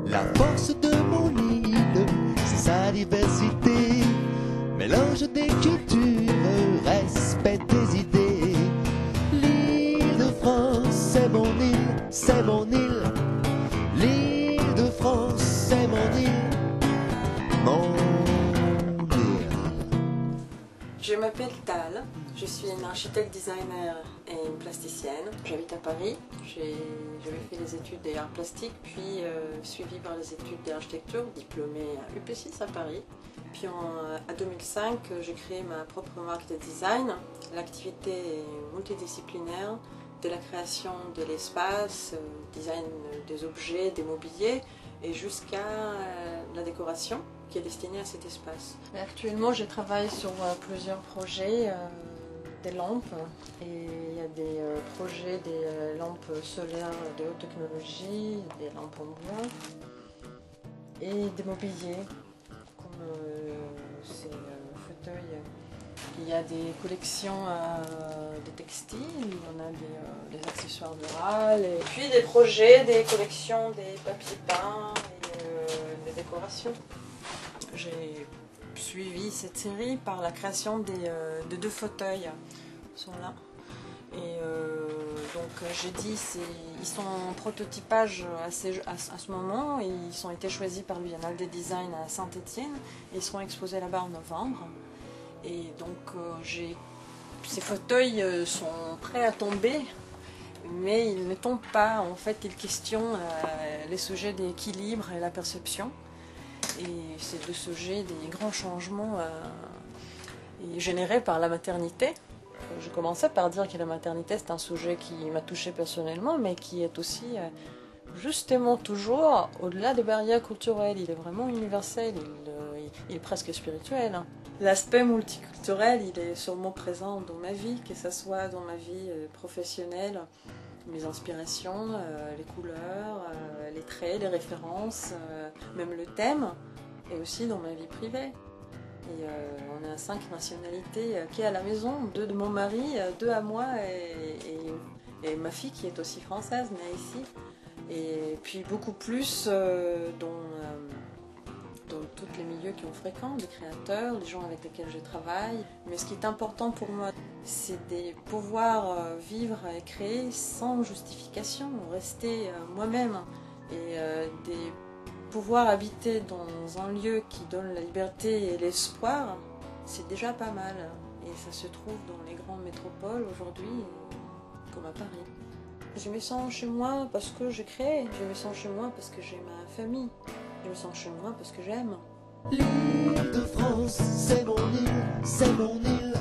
La force de mon île, c'est sa diversité. Mélange des cultures, respect des idées. L'île de France, c'est mon île, c'est mon île. L'île de France, c'est mon île, mon île. Je m'appelle Tal, je suis une architecte designer et une plasticienne. J'habite à Paris, j'avais fait les études des arts plastiques, puis suivi par les études d'architecture, diplômée à UP6 à Paris. Puis en 2005, j'ai créé ma propre marque de design. L'activité est multidisciplinaire, de la création de l'espace, design des objets, des mobiliers, et jusqu'à la décoration qui est destinée à cet espace. Actuellement, je travaille sur plusieurs projets, des lampes, et il y a des projets des lampes solaires de haute technologie, des lampes en bois, et des mobiliers, comme ces fauteuils. Il y a des collections de textiles, on a des accessoires murales, et puis des projets, des collections, des papiers peints et des décorations. J'ai suivi cette série par la création de 2 fauteuils, ils sont là. Et donc j'ai dit, ils sont en prototypage à ce moment, et ils ont été choisis par le Biennale des Design à Saint-Étienne, et ils seront exposés là-bas en novembre. Et donc ces fauteuils sont prêts à tomber, mais ils ne tombent pas. En fait, ils questionnent les sujets d'équilibre et la perception. Et c'est le sujet des grands changements générés par la maternité. Je commençais par dire que la maternité, c'est un sujet qui m'a touchée personnellement, mais qui est aussi justement toujours au-delà des barrières culturelles. Il est vraiment universel, il est presque spirituel. L'aspect multiculturel, il est sûrement présent dans ma vie, que ce soit dans ma vie professionnelle, mes inspirations, les couleurs, les traits, les références, même le thème, et aussi dans ma vie privée. Et on a 5 nationalités qui est à la maison, 2 de mon mari, 2 à moi, et ma fille qui est aussi française, née ici. Et puis beaucoup plus dans tous les milieux qu'on fréquente, les créateurs, les gens avec lesquels je travaille. Mais ce qui est important pour moi, c'est de pouvoir vivre et créer sans justification, rester moi-même, et de pouvoir habiter dans un lieu qui donne la liberté et l'espoir, c'est déjà pas mal. Et ça se trouve dans les grandes métropoles aujourd'hui, comme à Paris. Je me sens chez moi parce que je crée, je me sens chez moi parce que j'ai ma famille, je me sens chez moi parce que j'aime. L'île de France, c'est mon île, c'est mon île.